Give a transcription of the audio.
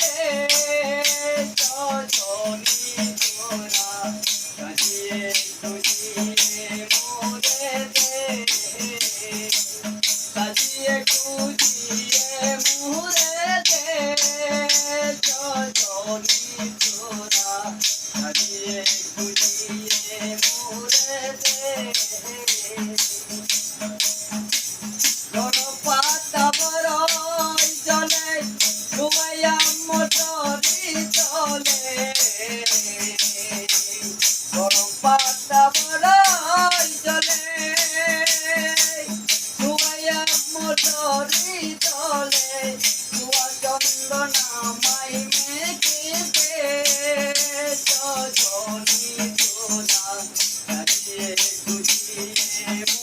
দে জননী তোরা সাজিয়ে গুজিয়ে মোরে দে সাজিয়ে গুজিয়ে মোরে দে জননী তোরা সাজিয়ে গুজিয়ে মোরে দে পাতা বড়ই জলে ডুবাইয়া মোটরি চলে গরম পাতা বড়ই জলে ডুবাইয়া মোটরি চলে ধোয়া চন্দনা মাই মেঘে জনি তোরা সাজিয়ে গুজিয়ে